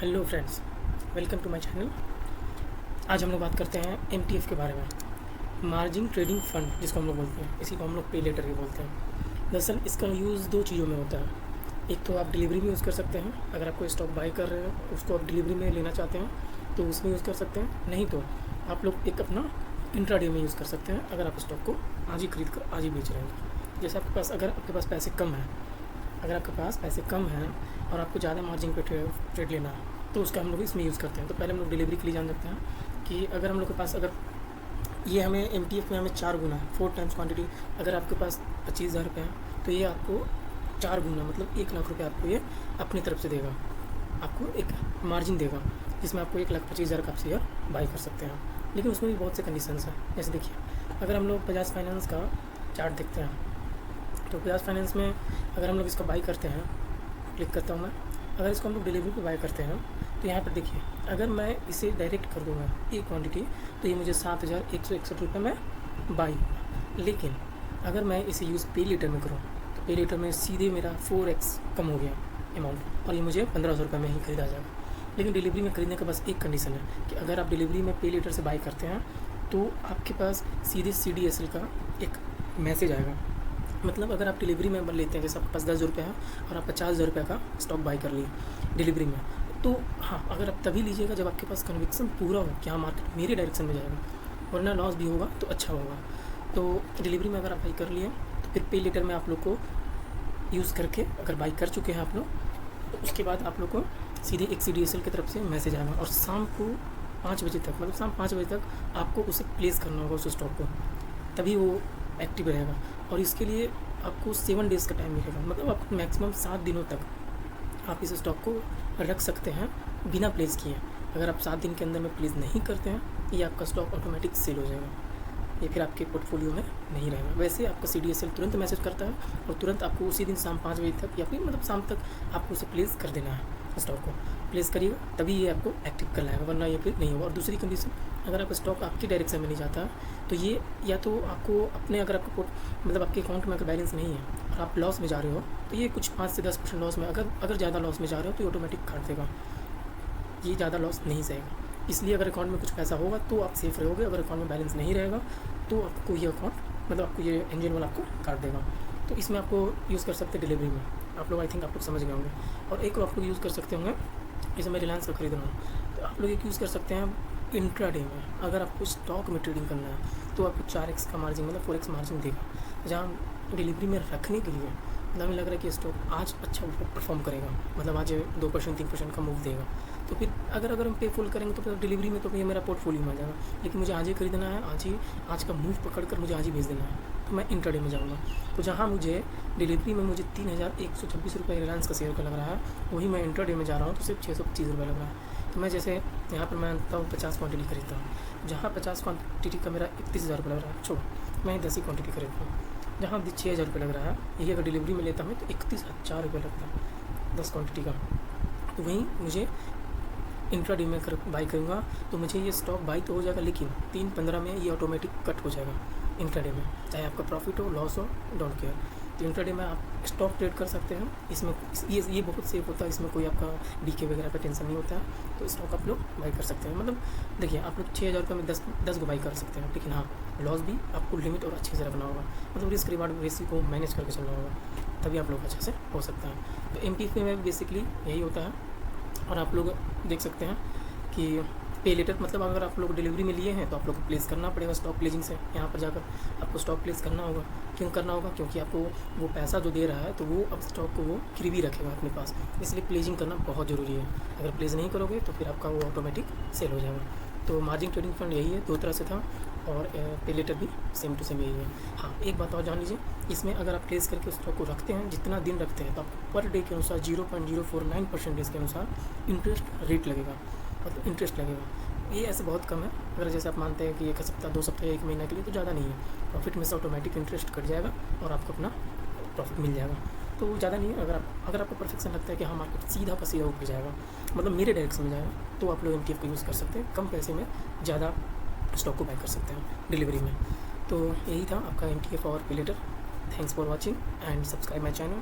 Hello friends, welcome to my channel. आज हम लोग बात करते हैं एमटीएफ के बारे में, मार्जिन ट्रेडिंग फंड जिसको हम लोग बोलते हैं। इसी को हम लोग पे लेटर भी बोलते हैं। दरअसल इसका यूज़ दो चीज़ों में होता है। एक तो आप डिलीवरी में यूज़ कर सकते हैं, अगर आप कोई स्टॉक बाई कर रहे हो उसको आप डिलीवरी में लेना चाहते हैं तो उसमें यूज़ कर सकते हैं। नहीं तो आप लोग एक अपना इंट्राडे में यूज़ कर सकते हैं, अगर आप स्टॉक को आज ही खरीद कर आज ही बेच रहे हैं। जैसे आपके पास अगर आपके पास पैसे कम हैं, और आपको ज़्यादा मार्जिन पे ट्रेड लेना है तो उसका हम लोग इसमें यूज़ करते हैं। तो पहले हम लोग डिलीवरी के लिए जान सकते हैं कि अगर हम लोग के पास अगर ये हमें एमटीएफ में हमें 4 गुना है, 4 टाइम्स क्वांटिटी। अगर आपके पास 25,000 रुपये है तो ये आपको 4 गुना मतलब 1,00,000 रुपये आपको ये अपनी तरफ से देगा, आपको एक मार्जिन देगा जिसमें आपको 1,25,000 का आप शेयर बाई कर सकते हैं। लेकिन उसमें भी बहुत से कंडीशंस हैं। जैसे देखिए, अगर हम लोग बजाज फाइनेंस का चार्ट देखते हैं तो बजाज फाइनेंस में अगर हम लोग इसका बाई करते हैं, क्लिक करता हूँ मैं, अगर इसको हम लोग डिलीवरी पे बाई करते हैं तो यहाँ पर देखिए, अगर मैं इसे डायरेक्ट कर दूँगा एक क्वांटिटी तो ये मुझे 7,161 रुपये में बाई होगा। लेकिन अगर मैं इसे यूज़ पे लीटर में करूँ तो पे लीटर में सीधे मेरा 4x कम हो गया अमाउंट, और ये मुझे 1,500 रुपये में ही खरीदा जाएगा। लेकिन डिलीवरी में खरीदने का बस एक कंडीशन है कि अगर आप डिलीवरी में पे लीटर से बाई करते हैं तो आपके पास सीधे CDSL का एक मैसेज आएगा। मतलब अगर आप डिलीवरी में लेते हैं, जैसे आपके पास 10,000 रुपये है और आप 50,000 रुपये का स्टॉक बाई कर लिए डिलीवरी में, तो हाँ, अगर आप तभी लीजिएगा जब आपके पास कन्विक्सन पूरा हो कि हाँ मार्केट मेरे डायरेक्शन में जाएगा, वरना लॉस भी होगा तो अच्छा होगा। तो डिलीवरी में अगर आप बाई कर लिए तो फिर पे लेटर में आप लोग को यूज़ करके अगर बाई कर चुके हैं आप लोग, तो उसके बाद आप लोग को सीधे एक CDSL की तरफ से मैसेज आएगा और शाम को 5 बजे तक, मतलब शाम 5 बजे तक आपको उसे प्लेस करना होगा उस स्टॉक को, तभी वो एक्टिव रहेगा। और इसके लिए आपको 7 डेज़ का टाइम मिलेगा, मतलब आप मैक्सिमम 7 दिनों तक आप इस स्टॉक को रख सकते हैं बिना प्लेस किए। अगर आप 7 दिन के अंदर में प्लेस नहीं करते हैं, ये आपका स्टॉक ऑटोमेटिक सेल हो जाएगा, ये फिर आपके पोर्टफोलियो में नहीं रहेगा। वैसे आपका CDSL तुरंत मैसेज करता है और तुरंत आपको उसी दिन शाम 5 बजे तक या फिर मतलब शाम तक आपको उसे प्लेस कर देना है। स्टॉक को प्लेस करिएगा तभी ये आपको एक्टिव कर लाएगा, वरना ये फिर नहीं होगा। और दूसरी कंडीशन, अगर आप स्टॉक आपकी डायरेक्शन में नहीं जाता तो ये या तो आपको अपने, अगर आपको मतलब आपके अकाउंट में अगर बैलेंस नहीं है और आप लॉस में जा रहे हो तो ये कुछ 5 से 10% लॉस में, अगर ज़्यादा लॉस में जा रहे हो तो ये ऑटोमेटिक काट देगा, ये ज़्यादा लॉस नहीं सहेगा। इसलिए अगर अकाउंट में कुछ पैसा होगा तो आप सेफ रहोगे, अगर अकाउंट में बैलेंस नहीं रहेगा तो आपको ये अकाउंट, मतलब आपको ये एंजल वाला आपको काट देगा। तो इसमें आपको यूज़ कर सकते हैं डिलीवरी में, आप लोग आई थिंक आप लोग समझ गए होंगे। और एक आप लोग यूज़ कर सकते होंगे, जैसे मैं रिलायंस का खरीद रहा हूँ तो आप लोग एक यूज़ कर सकते हैं इंट्राडे में। अगर आपको स्टॉक में ट्रेडिंग करना है तो आपको 4x का मार्जिन मतलब 4x मार्जिन देगा, जहाँ डिलीवरी में रखने के लिए मतलब हमें लग रहा है कि स्टॉक आज अच्छा परफॉर्म करेगा, मतलब आज 2% 3% का मूव देगा, तो फिर अगर हम पे फुल करेंगे तो फिर डिलीवरी में तो ये मेरा पोर्टफोलियो में आ जाएगा। लेकिन मुझे आज ही खरीदना है, आज का मूव पकड़ कर मुझे आज ही भेज देना है, तो मैं इंट्राडे में जाऊँगा। तो जहाँ मुझे डिलीवरी में मुझे 3,126 रुपये रिलायंस का शेयर का लग रहा है, वही मैं इंट्राडे में जा रहा हूँ तो सिर्फ 625 रुपये लग रहा है। तो मैं जैसे यहाँ पर मैं आता हूँ 50 क्वांटिटी खरीदता हूँ, जहाँ 50 क्वांटिटी का मेरा 31,000 रुपये लग रहा है, छोड़ मैं 10 ही क्वांटिटी खरीदता हूँ, जहाँ 6,000 रुपये लग रहा है, यही अगर डिलीवरी में लेता हूँ तो 31,000 रुपये लगता है 10 क्वांटिटी का। तो वहीं मुझे इंट्राडे में बाई करूँगा तो मुझे ये स्टॉक बाई तो हो जाएगा, लेकिन 3-15 में ये ऑटोमेटिक कट हो जाएगा इंट्राडे में, चाहे आपका प्रॉफिट हो लॉस हो, डोंट केयर। तो इंट्राडे में आप स्टॉक ट्रेड कर सकते हैं, इसमें ये बहुत सेफ होता है, इसमें कोई आपका डीके वगैरह का टेंशन नहीं होता है। तो स्टॉक आप लोग बाई कर सकते हैं, मतलब देखिए आप लोग 6,000 रुपये में 10 को बाई कर सकते हैं, लेकिन हाँ लॉस भी आपको लिमिट और अच्छे से रखना होगा, मतलब रिस्क रिवार्ड रेशियो को मैनेज करके चलना होगा, तभी आप लोग अच्छे से हो सकता है। तो एमटीएफ में बेसिकली यही होता है। और आप लोग देख सकते हैं कि पे लेटर, मतलब अगर आप लोग डिलीवरी में लिए हैं तो आप लोग को प्लेस करना पड़ेगा स्टॉक प्लेजिंग से, यहाँ पर जाकर आपको स्टॉक प्लेस करना होगा। क्यों करना होगा? क्योंकि आपको वो पैसा जो दे रहा है तो वो अब स्टॉक को वो गिरवी रखेगा अपने पास, इसलिए प्लेजिंग करना बहुत ज़रूरी है। अगर प्लेस नहीं करोगे तो फिर आपका वो ऑटोमेटिक सेल हो जाएगा। तो मार्जिन ट्रेडिंग फंड यही है, 2 तरह से था, और पे लेटर भी सेम टू सेम यही है। हाँ, एक बात और जान लीजिए, इसमें अगर आप प्लेस करके स्टॉक को रखते हैं, जितना दिन रखते हैं, तो आपको पर डे के अनुसार 0.049% के अनुसार इंटरेस्ट रेट लगेगा, मतलब इंटरेस्ट लगेगा। ये ऐसे बहुत कम है, अगर जैसे आप मानते हैं कि 1 सप्ताह 2 सप्ताह 1 महीना के लिए तो ज़्यादा नहीं है, प्रॉफिट में से ऑटोमेटिक इंटरेस्ट कट जाएगा और आपको अपना प्रॉफिट मिल जाएगा। तो ज़्यादा नहीं है। अगर आपको परफेक्शन लगता है कि हाँ मार्केट सीधा का सीधा ऊपर जाएगा, मतलब मेरे डायरेक्शन में जाएगा, तो आप लोग एमटीएफ का यूज़ कर सकते हैं, कम पैसे में ज़्यादा स्टॉक को बाय कर सकते हैं डिलीवरी में। तो यही था आपका एमटीएफ और pay letter. Thanks for watching and subscribe my channel.